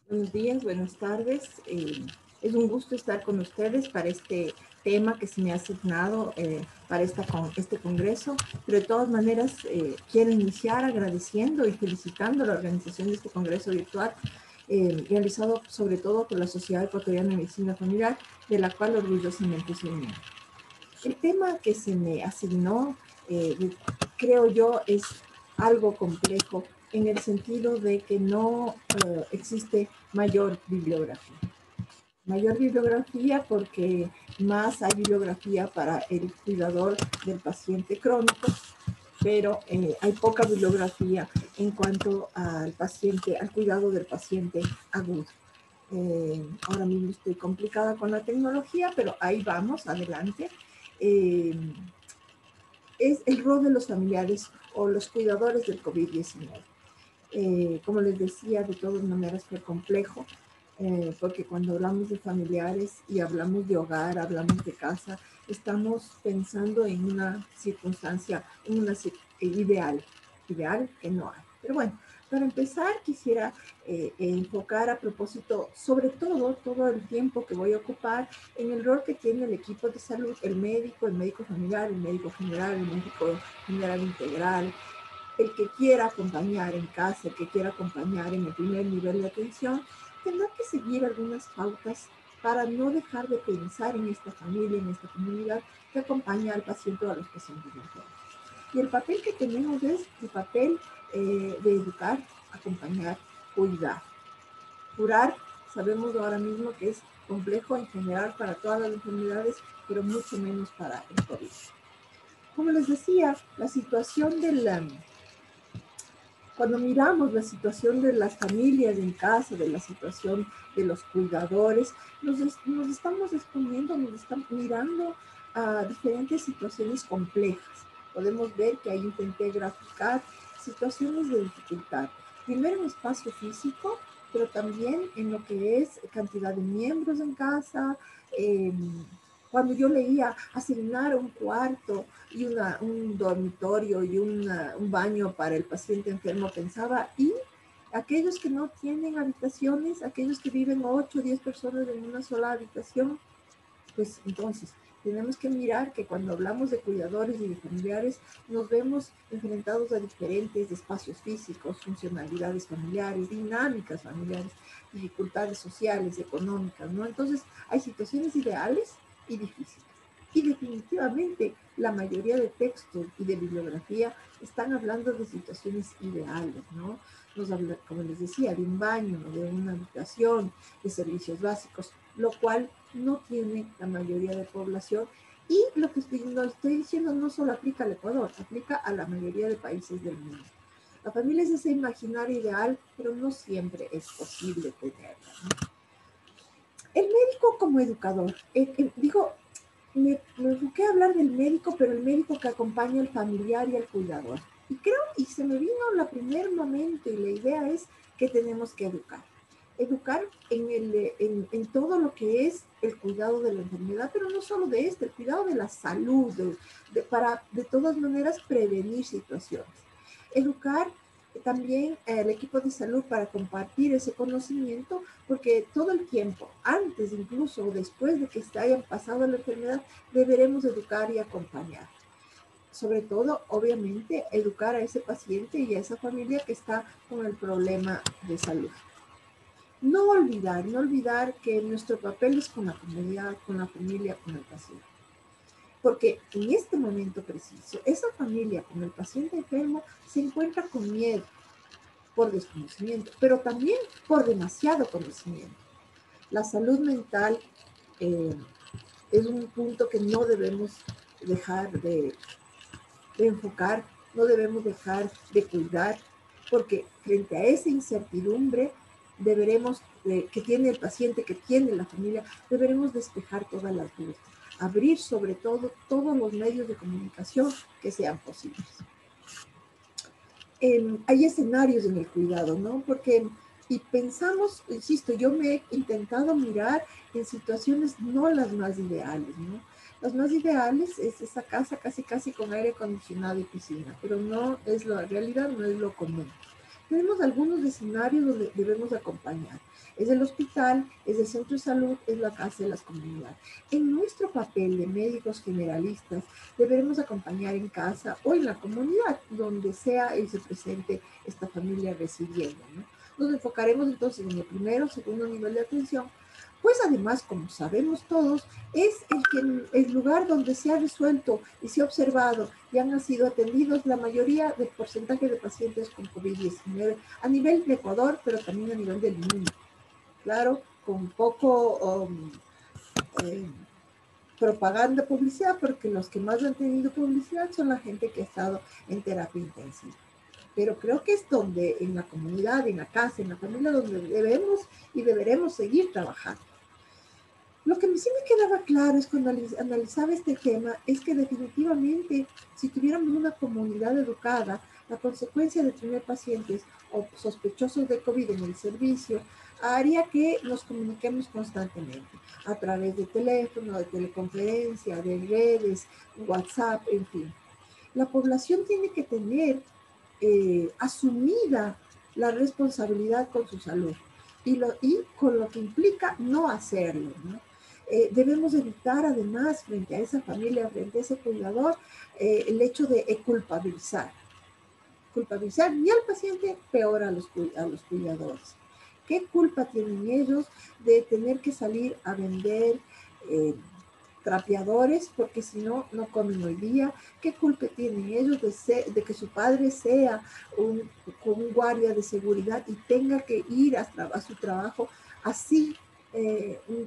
Buenos días, buenas tardes. Es un gusto estar con ustedes para este tema que se me ha asignado para este congreso, pero de todas maneras quiero iniciar agradeciendo y felicitando a la organización de este congreso virtual realizado sobre todo por la Sociedad Ecuatoriana de Medicina Familiar, de la cual orgullosamente soy miembro. El tema que se me asignó, creo yo, es algo complejo en el sentido de que no existe mayor bibliografía. Mayor bibliografía porque más hay bibliografía para el cuidador del paciente crónico, pero hay poca bibliografía en cuanto al paciente, al cuidado del paciente agudo. Ahora mismo estoy complicada con la tecnología, pero ahí vamos, adelante. Eh, es el rol de los familiares o los cuidadores del COVID-19. Como les decía, de todas maneras fue complejo, porque cuando hablamos de familiares y hablamos de hogar, hablamos de casa, estamos pensando en una circunstancia, en una ideal que no hay. Pero bueno, para empezar quisiera enfocar a propósito, sobre todo el tiempo que voy a ocupar en el rol que tiene el equipo de salud, el médico familiar, el médico general, el médico general integral, el que quiera acompañar en casa, el que quiera acompañar en el primer nivel de atención, tendrá que seguir algunas pautas para no dejar de pensar en esta familia, en esta comunidad que acompaña al paciente o a los pacientes enfermos. Y el papel que tenemos es el papel de educar, acompañar, cuidar. Curar, sabemos ahora mismo que es complejo en general para todas las enfermedades, pero mucho menos para el COVID. Como les decía, la situación cuando miramos la situación de las familias en casa, de la situación de los cuidadores, nos estamos exponiendo, nos estamos mirando a diferentes situaciones complejas. Podemos ver que ahí intenté graficar situaciones de dificultad. Primero en espacio físico, pero también en lo que es cantidad de miembros en casa. Cuando yo leía asignar un cuarto y un dormitorio y un baño para el paciente enfermo, pensaba, y aquellos que no tienen habitaciones, aquellos que viven 8 o 10 personas en una sola habitación, pues entonces tenemos que mirar que cuando hablamos de cuidadores y de familiares, nos vemos enfrentados a diferentes espacios físicos, funcionalidades familiares, dinámicas familiares, dificultades sociales, económicas, ¿no? Entonces hay situaciones ideales y difíciles. Y definitivamente la mayoría de textos y de bibliografía están hablando de situaciones ideales, ¿no? Nos habla, como les decía, de un baño, de una habitación, de servicios básicos, lo cual no tiene la mayoría de población. Y lo que estoy diciendo no solo aplica al Ecuador, aplica a la mayoría de países del mundo. La familia es ese imaginario ideal, pero no siempre es posible tenerla, ¿no? El médico como educador, me enfoqué a hablar del médico, pero el médico que acompaña al familiar y al cuidador. Y creo, y se me vino la primer momento y la idea es que tenemos que educar. Educar en todo lo que es el cuidado de la enfermedad, pero no solo de el cuidado de la salud, para de todas maneras prevenir situaciones. Educar también el equipo de salud para compartir ese conocimiento, porque todo el tiempo, antes incluso o después de que se hayan pasado la enfermedad, deberemos educar y acompañar. Sobre todo, obviamente, educar a ese paciente y a esa familia que está con el problema de salud. No olvidar que nuestro papel es con la comunidad, con la familia, con el paciente. Porque en este momento preciso, esa familia con el paciente enfermo se encuentra con miedo por desconocimiento, pero también por demasiado conocimiento. La salud mental eh, es un punto que no debemos dejar de enfocar, no debemos dejar de cuidar, porque frente a esa incertidumbre deberemos, que tiene el paciente, que tiene la familia, deberemos despejar todas las dudas, abrir sobre todo todos los medios de comunicación que sean posibles. Hay escenarios en el cuidado, ¿no? Porque, y pensamos, insisto, yo me he intentado mirar en situaciones no las más ideales, ¿no? Las más ideales es esa casa casi con aire acondicionado y piscina, pero no es la realidad, no es lo común. tenemos algunos escenarios donde debemos acompañar. Es el hospital, es el centro de salud, es la casa de las comunidades. En nuestro papel de médicos generalistas, deberemos acompañar en casa o en la comunidad, donde sea y se presente esta familia recibiendo, ¿no? Nos enfocaremos entonces en el primero, segundo nivel de atención, pues además, como sabemos todos, es el lugar donde se ha resuelto y se ha observado y han sido atendidos la mayoría del porcentaje de pacientes con COVID-19 a nivel de Ecuador, pero también a nivel del mundo. Claro, con poco eh, propaganda, publicidad, porque los que más han tenido publicidad son la gente que ha estado en terapia intensiva. Pero creo que es donde en la comunidad, en la casa, en la familia, donde debemos y deberemos seguir trabajando. Lo que sí me quedaba claro es cuando analizaba este tema es que definitivamente si tuviéramos una comunidad educada, la consecuencia de tener pacientes o sospechosos de COVID en el servicio haría que nos comuniquemos constantemente a través de teléfono, de teleconferencia, de redes, WhatsApp, en fin. La población tiene que tener asumida la responsabilidad con su salud y con lo que implica no hacerlo, ¿no? Debemos evitar además frente a esa familia, frente a ese cuidador, el hecho de culpabilizar. Culpabilizar ni al paciente, peor a los cuidadores. ¿Qué culpa tienen ellos de tener que salir a vender trapeadores, porque si no, no comen hoy día? ¿Qué culpa tienen ellos de que su padre sea un guardia de seguridad y tenga que ir a su trabajo así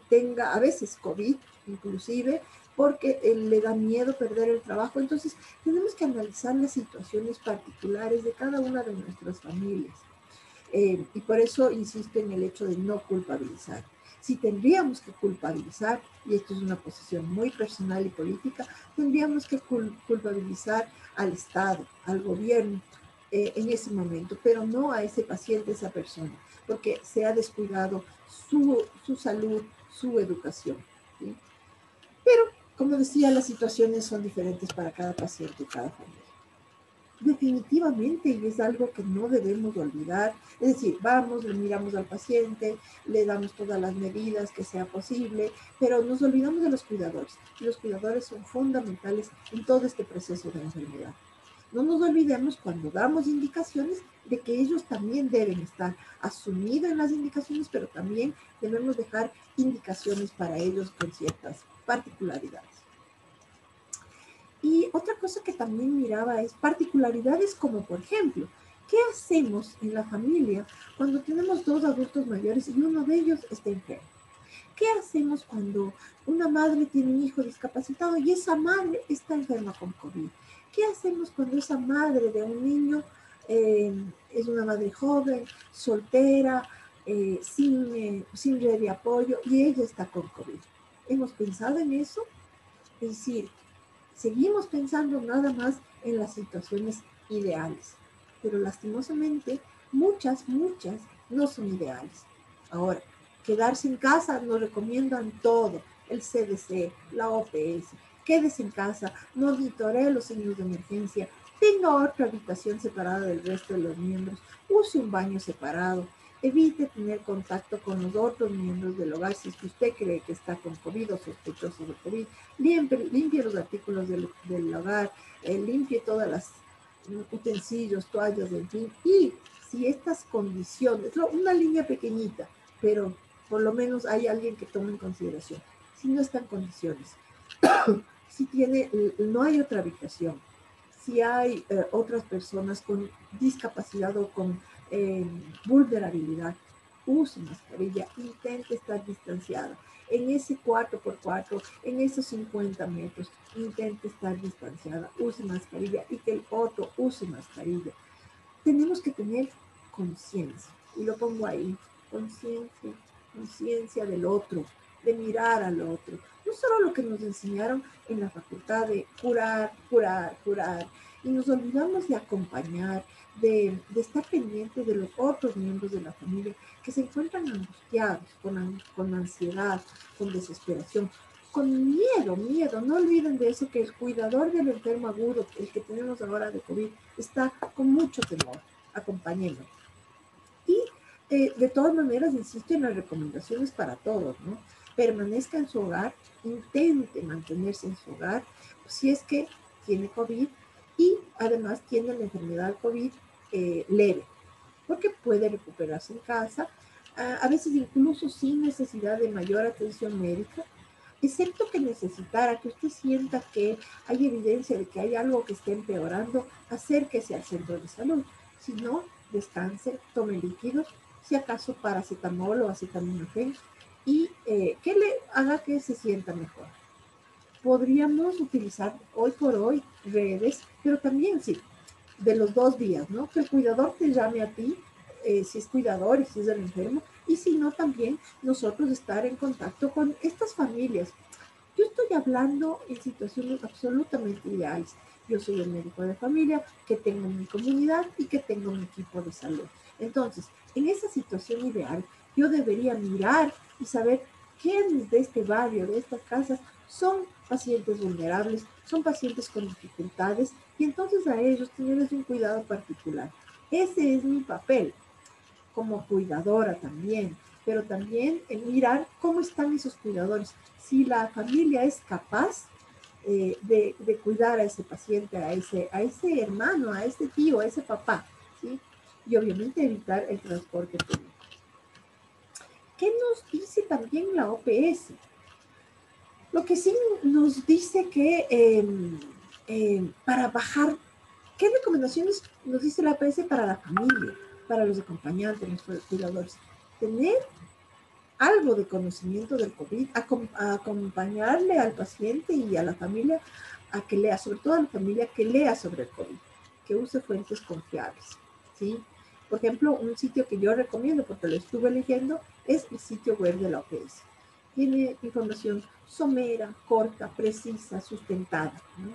tenga a veces COVID inclusive, porque le da miedo perder el trabajo? Entonces, tenemos que analizar las situaciones particulares de cada una de nuestras familias. Y por eso insisto en el hecho de no culpabilizar. Si tendríamos que culpabilizar, y esto es una posición muy personal y política, tendríamos que culpabilizar al Estado, al gobierno en ese momento, pero no a ese paciente, esa persona, porque se ha descuidado su salud, su educación, ¿sí? Pero, como decía, las situaciones son diferentes para cada paciente y cada familia. Definitivamente, y es algo que no debemos olvidar, es decir, vamos, le miramos al paciente, le damos todas las medidas que sea posible, pero nos olvidamos de los cuidadores. Y los cuidadores son fundamentales en todo este proceso de enfermedad. No nos olvidemos cuando damos indicaciones de que ellos también deben estar asumidos en las indicaciones, pero también debemos dejar indicaciones para ellos con ciertas particularidades. Y otra cosa que también miraba es particularidades como, por ejemplo, ¿qué hacemos en la familia cuando tenemos dos adultos mayores y uno de ellos está enfermo? ¿Qué hacemos cuando una madre tiene un hijo discapacitado y esa madre está enferma con COVID? ¿Qué hacemos cuando esa madre de un niño es una madre joven, soltera, sin red de apoyo y ella está con COVID? ¿Hemos pensado en eso? Es decir, seguimos pensando nada más en las situaciones ideales, pero lastimosamente muchas no son ideales. Ahora, quedarse en casa nos recomiendan todo, el CDC, la OPS, quédese en casa, monitoree los signos de emergencia, tenga otra habitación separada del resto de los miembros, use un baño separado, evite tener contacto con los otros miembros del hogar si es que usted cree que está con COVID o sospechoso de COVID, limpie los artículos del hogar, limpie todas las utensilios, toallas, en fin, y si estas condiciones, una línea pequeñita, pero por lo menos hay alguien que tome en consideración, si no está en condiciones, si no hay otra habitación, si hay otras personas con discapacidad o con vulnerabilidad, use mascarilla, intente estar distanciada. En ese 4x4, en esos 50 metros, intente estar distanciada, use mascarilla y que el otro use mascarilla. Tenemos que tener conciencia, y lo pongo ahí, conciencia del otro, de mirar al otro. No solo lo que nos enseñaron en la facultad de curar, y nos olvidamos de acompañar, de estar pendientes de los otros miembros de la familia que se encuentran angustiados, con ansiedad, con desesperación, con miedo. No olviden de eso, que el cuidador del enfermo agudo, el que tenemos ahora de COVID, está con mucho temor. Acompáñenlo. De todas maneras, insisto en las recomendaciones para todos, ¿no? Permanezca en su hogar, intente mantenerse en su hogar, si es que tiene COVID y además tiene la enfermedad COVID leve, porque puede recuperarse en casa, a veces incluso sin necesidad de mayor atención médica, excepto que necesitara, que usted sienta que hay evidencia de que hay algo que esté empeorando, acérquese al centro de salud. Si no, descanse, tome líquidos, si acaso paracetamol o acetaminofén, y que le haga que se sienta mejor. Podríamos utilizar hoy por hoy redes, pero también sí, de los dos días, ¿no? Que el cuidador te llame a ti, si es cuidador y si es el enfermo, y si no, también nosotros estar en contacto con estas familias. Yo estoy hablando en situaciones absolutamente ideales. Yo soy el médico de familia, que tengo mi comunidad y que tengo mi equipo de salud. Entonces, en esa situación ideal, yo debería mirar y saber quiénes de este barrio, de estas casas, son pacientes vulnerables, son pacientes con dificultades, y entonces a ellos tenerles un cuidado particular. Ese es mi papel como cuidadora también, pero también en mirar cómo están esos cuidadores. Si la familia es capaz de cuidar a ese paciente, a ese hermano, a ese tío, a ese papá, ¿sí? Y obviamente evitar el transporte público. ¿Qué nos dice también la OPS? Lo que sí nos dice que para bajar, ¿qué recomendaciones nos dice la OPS para la familia, para los acompañantes, los cuidadores? Tener algo de conocimiento del COVID, acompañarle al paciente y a la familia a que lea, sobre todo a la familia, que lea sobre el COVID, que use fuentes confiables, ¿sí? Por ejemplo, un sitio que yo recomiendo, porque lo estuve leyendo, es el sitio web de la OPS. Tiene información somera, corta, precisa, sustentada, ¿no?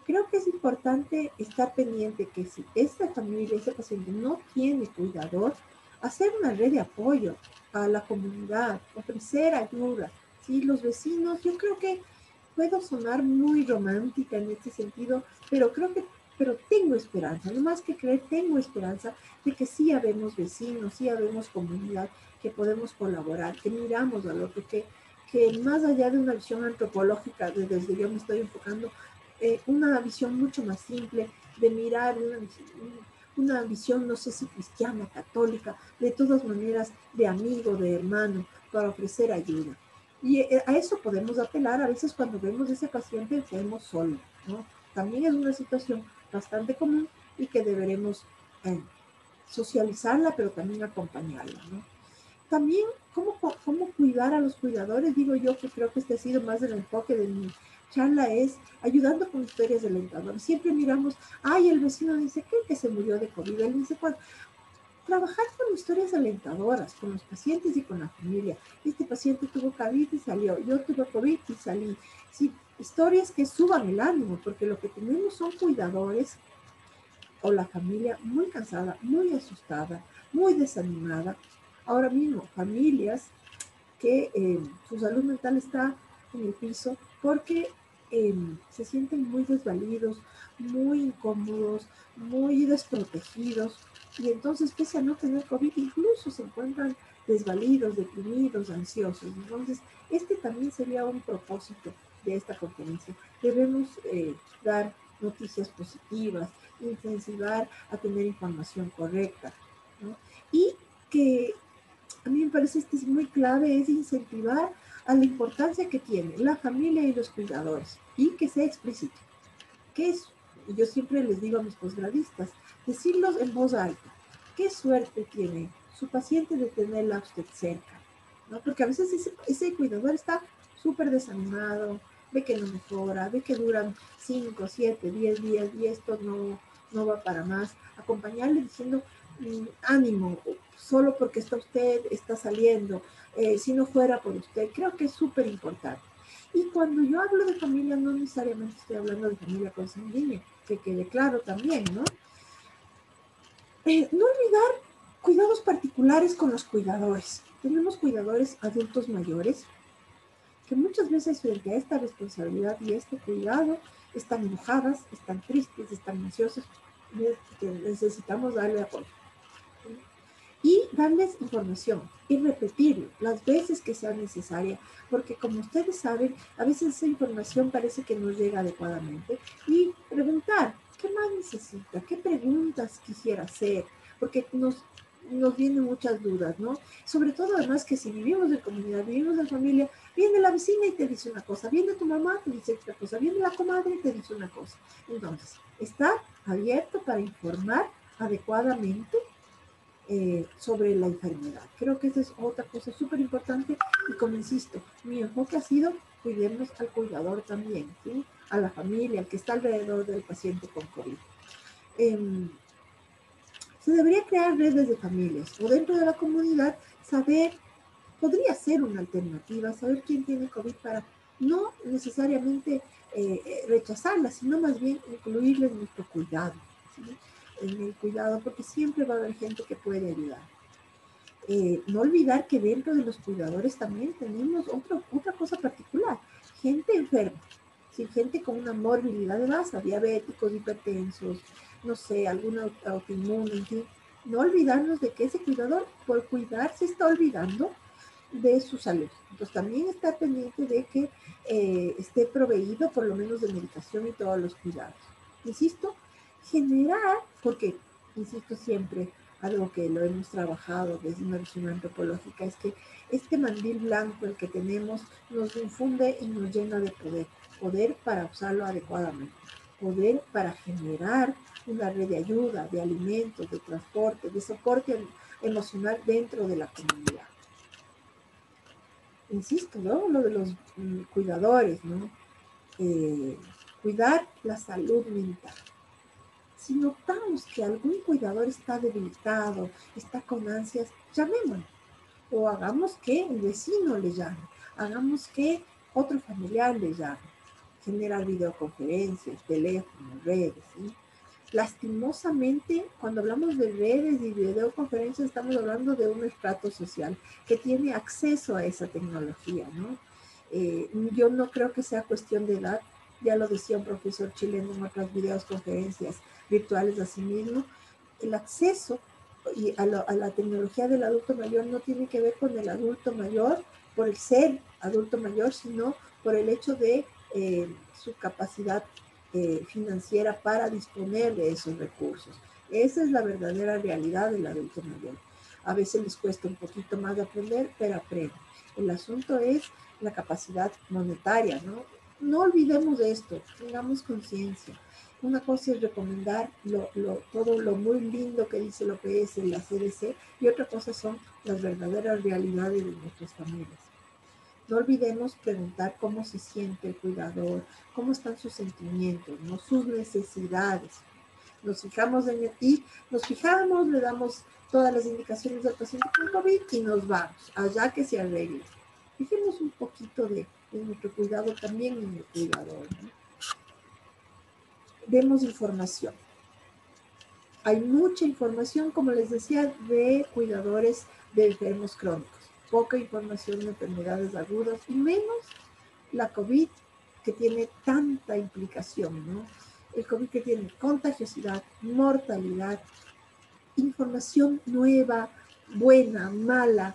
Creo que es importante estar pendiente que si esta familia, ese paciente no tiene cuidador, hacer una red de apoyo a la comunidad, ofrecer ayuda. ¿Sí? Los vecinos, yo creo que puedo sonar muy romántica en este sentido, pero creo que, pero tengo esperanza, no más que creer, tengo esperanza de que sí habemos vecinos, sí habemos comunidad, que podemos colaborar, que miramos al otro, que más allá de una visión antropológica, desde yo me estoy enfocando, una visión mucho más simple de mirar una visión, no sé si cristiana, católica, de todas maneras de amigo, de hermano, para ofrecer ayuda. Y a eso podemos apelar a veces cuando vemos a ese paciente enfermo solo, ¿no? También es una situación bastante común y que deberemos socializarla, pero también acompañarla, ¿no? También, ¿cómo cuidar a los cuidadores? Digo yo que creo que este ha sido más el enfoque de mi charla, es ayudando con historias alentadoras. Siempre miramos, ay, el vecino dice que se murió de COVID. Él dice, pues, trabajar con historias alentadoras, con los pacientes y con la familia. Este paciente tuvo COVID y salió, yo tuve COVID y salí. Sí, historias que suban el ánimo, porque lo que tenemos son cuidadores o la familia muy cansada, muy asustada, muy desanimada. Ahora mismo, familias que su salud mental está en el piso porque se sienten muy desvalidos, muy incómodos, muy desprotegidos, y entonces, pese a no tener COVID, incluso se encuentran desvalidos, deprimidos, ansiosos. Entonces, este también sería un propósito de esta conferencia. Debemos dar noticias positivas, incentivar a tener información correcta, ¿no? Y que a mí me parece que es muy clave, es incentivar a la importancia que tiene la familia y los cuidadores, y que sea explícito. ¿Qué es? Yo siempre les digo a mis posgradistas, decirlos en voz alta. ¿Qué suerte tiene su paciente de tenerla a usted cerca? ¿No? Porque a veces ese cuidador está súper desanimado, ve que no mejora, ve que duran 5, 7, 10 días y esto no va para más. Acompañarle diciendo, ánimo, solo porque está usted, está saliendo, si no fuera por usted, creo que es súper importante. Y cuando yo hablo de familia, no necesariamente estoy hablando de familia consanguínea, que quede claro también, ¿no? No olvidar cuidados particulares con los cuidadores. Tenemos cuidadores adultos mayores que muchas veces frente a esta responsabilidad y este cuidado están enojadas, están tristes, están ansiosas, necesitamos darle apoyo. y darles información y repetirlo las veces que sea necesaria, porque como ustedes saben, a veces esa información parece que no llega adecuadamente, y preguntar, ¿qué más necesita? ¿Qué preguntas quisiera hacer? Porque nos vienen muchas dudas, ¿no? Sobre todo, además, que si vivimos en comunidad, vivimos en familia, viene la vecina y te dice una cosa, viene tu mamá y te dice otra cosa, viene la comadre y te dice una cosa. Entonces, estar abierto para informar adecuadamente sobre la enfermedad. Creo que esa es otra cosa súper importante, y como insisto, mi enfoque ha sido cuidemos al cuidador también, ¿sí? A la familia, al que está alrededor del paciente con COVID. Eh, Se debería crear redes de familias o dentro de la comunidad saber, podría ser una alternativa, saber quién tiene COVID para no necesariamente rechazarla, sino más bien incluirla en nuestro cuidado, ¿sí? En el cuidado, porque siempre va a haber gente que puede ayudar. No olvidar que dentro de los cuidadores también tenemos otra cosa particular, gente enferma, ¿sí? Gente con una morbilidad de base, diabéticos, hipertensos, no sé, alguna autoinmune, en fin. No olvidarnos de que ese cuidador, por cuidar, se está olvidando de su salud. Entonces también estar pendiente de que esté proveído por lo menos de medicación y todos los cuidados. Insisto, generar, porque, insisto siempre, algo que lo hemos trabajado desde una visión antropológica, es que este mandil blanco, el que tenemos, nos infunde y nos llena de poder. Poder para usarlo adecuadamente. Poder para generar una red de ayuda, de alimentos, de transporte, de soporte emocional dentro de la comunidad. Insisto, ¿no? Lo de los cuidadores, ¿no? Cuidar la salud mental. Si notamos que algún cuidador está debilitado, está con ansias, llamémoslo. O hagamos que el vecino le llame. Hagamos que otro familiar le llame. Generar videoconferencias, teléfonos, redes, ¿sí? Lastimosamente, cuando hablamos de redes y videoconferencias, estamos hablando de un estrato social que tiene acceso a esa tecnología, ¿no? Yo no creo que sea cuestión de edad, ya lo decía un profesor chileno en otras videoconferencias virtuales a sí mismo, el acceso a la tecnología del adulto mayor no tiene que ver con el adulto mayor, por el ser adulto mayor, sino por el hecho de su capacidad financiera para disponer de esos recursos. Esa es la verdadera realidad del adulto mayor. A veces les cuesta un poquito más de aprender, pero aprenden. El asunto es la capacidad monetaria, ¿no? No olvidemos de esto, tengamos conciencia. Una cosa es recomendar todo lo muy lindo que dice el OPS y la CDC, y otra cosa son las verdaderas realidades de nuestras familias. No olvidemos preguntar cómo se siente el cuidador, cómo están sus sentimientos, ¿no? Sus necesidades. Nos fijamos en él y nos fijamos, le damos todas las indicaciones del paciente con COVID y nos vamos, allá que se arregle. Fijemos un poquito de nuestro cuidado también en el cuidador, ¿no? Demos información. Hay mucha información, como les decía, de cuidadores de enfermos crónicos. Poca información de enfermedades agudas y menos la COVID, que tiene tanta implicación, ¿no? El COVID que tiene contagiosidad, mortalidad, información nueva, buena, mala.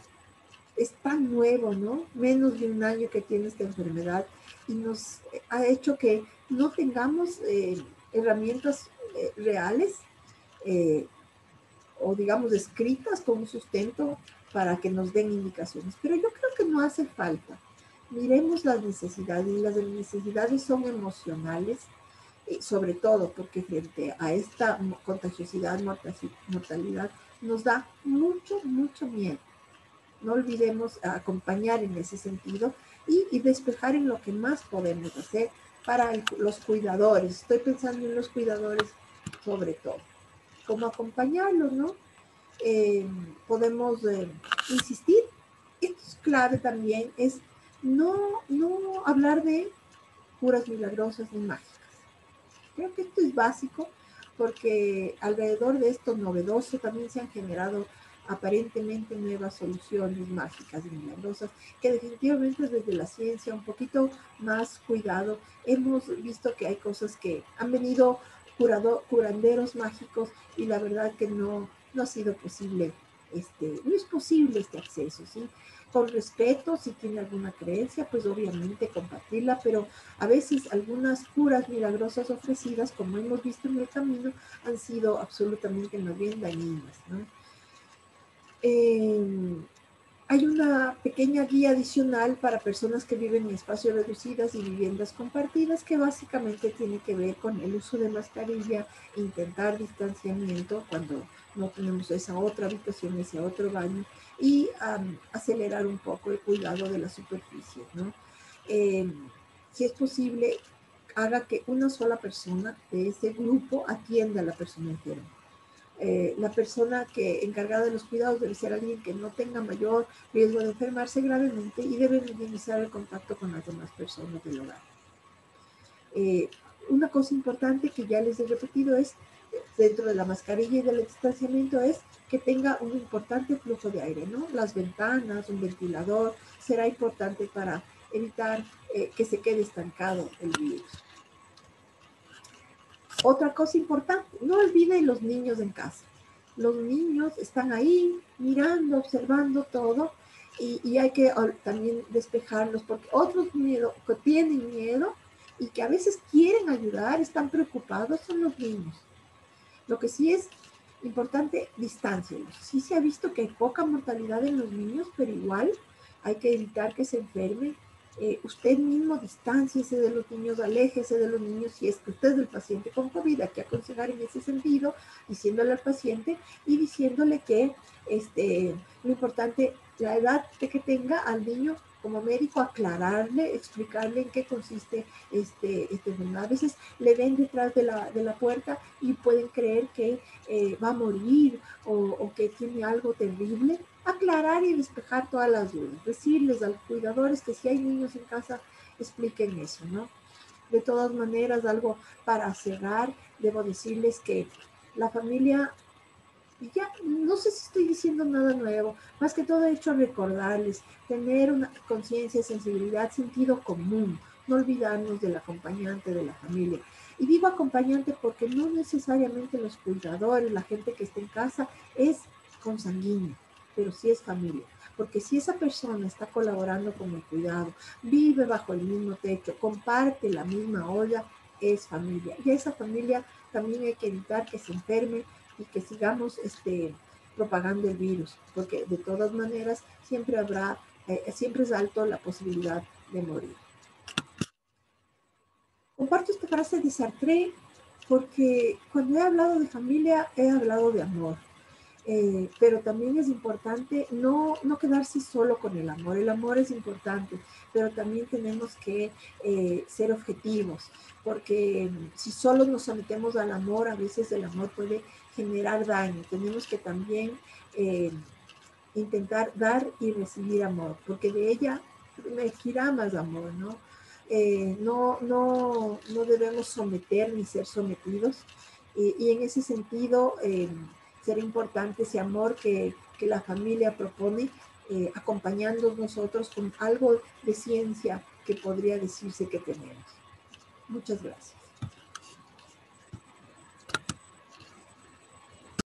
Es tan nuevo, ¿no? Menos de un año que tiene esta enfermedad y nos ha hecho que no tengamos herramientas reales eh, o digamos escritas con un sustento para que nos den indicaciones. Pero yo creo que no hace falta. Miremos las necesidades, y las necesidades son emocionales, sobre todo porque frente a esta contagiosidad, mortalidad, nos da mucho, mucho miedo. No olvidemos acompañar en ese sentido y despejar en lo que más podemos hacer para los cuidadores. Estoy pensando en los cuidadores sobre todo. Cómo acompañarlos, ¿no? Podemos insistir. Esto es clave también, es no hablar de curas milagrosas ni mágicas. Creo que esto es básico porque alrededor de esto novedoso también se han generado aparentemente nuevas soluciones mágicas y milagrosas que definitivamente desde la ciencia un poquito más cuidado hemos visto que hay cosas que han venido curanderos mágicos y la verdad que no ha sido posible no es posible este acceso, ¿sí? Con respeto, si tiene alguna creencia, pues obviamente compartirla, pero a veces algunas curas milagrosas ofrecidas, como hemos visto en el camino, han sido absolutamente más bien dañinas, ¿no? Hay una pequeña guía adicional para personas que viven en espacios reducidos y viviendas compartidas que básicamente tiene que ver con el uso de mascarilla, intentar distanciamiento cuando no tenemos esa otra habitación, ese otro baño y acelerar un poco el cuidado de la superficie, ¿no? Si es posible, haga que una sola persona de ese grupo atienda a la persona enferma. La persona que encargada de los cuidados debe ser alguien que no tenga mayor riesgo de enfermarse gravemente y debe minimizar el contacto con las demás personas del hogar. Una cosa importante que ya les he repetido es, dentro de la mascarilla y del distanciamiento, es que tenga un importante flujo de aire, ¿no? Las ventanas, un ventilador, será importante para evitar que se quede estancado el virus. Otra cosa importante, no olviden los niños en casa. Los niños están ahí mirando, observando todo y hay que también despejarlos porque otros miedo, que tienen miedo y que a veces quieren ayudar, están preocupados, son los niños. Lo que sí es importante, distáncielos. Sí se ha visto que hay poca mortalidad en los niños, pero igual hay que evitar que se enfermen. Usted mismo distánciese de los niños, aléjese de los niños si es que usted es el paciente con COVID. Hay que aconsejar en ese sentido, diciéndole al paciente y diciéndole que lo importante, la edad de que tenga al niño como médico, aclararle, explicarle en qué consiste este enfermedad. A veces le ven detrás de la puerta y pueden creer que va a morir o que tiene algo terrible. Aclarar y despejar todas las dudas. Decirles a los cuidadores que si hay niños en casa, expliquen eso, ¿no? De todas maneras, algo para cerrar, debo decirles que la familia, ya no sé si estoy diciendo nada nuevo, más que todo he hecho recordarles, tener una conciencia, sensibilidad, sentido común, no olvidarnos del acompañante de la familia. Y digo acompañante porque no necesariamente los cuidadores, la gente que está en casa es consanguínea, pero sí es familia. Porque si esa persona está colaborando con el cuidado, vive bajo el mismo techo, comparte la misma olla, es familia. Y a esa familia también hay que evitar que se enferme y que sigamos propagando el virus, porque de todas maneras siempre habrá, siempre es alto la posibilidad de morir. Comparto esta frase de Sartre porque cuando he hablado de familia he hablado de amor. Pero también es importante no quedarse solo con el amor. El amor es importante, pero también tenemos que ser objetivos, porque si solo nos sometemos al amor, a veces el amor puede generar daño. Tenemos que también intentar dar y recibir amor, porque de ella me gira más amor, ¿no? No debemos someter ni ser sometidos, y en ese sentido será importante ese amor que la familia propone, acompañando nosotros con algo de ciencia que podría decirse que tenemos. Muchas gracias.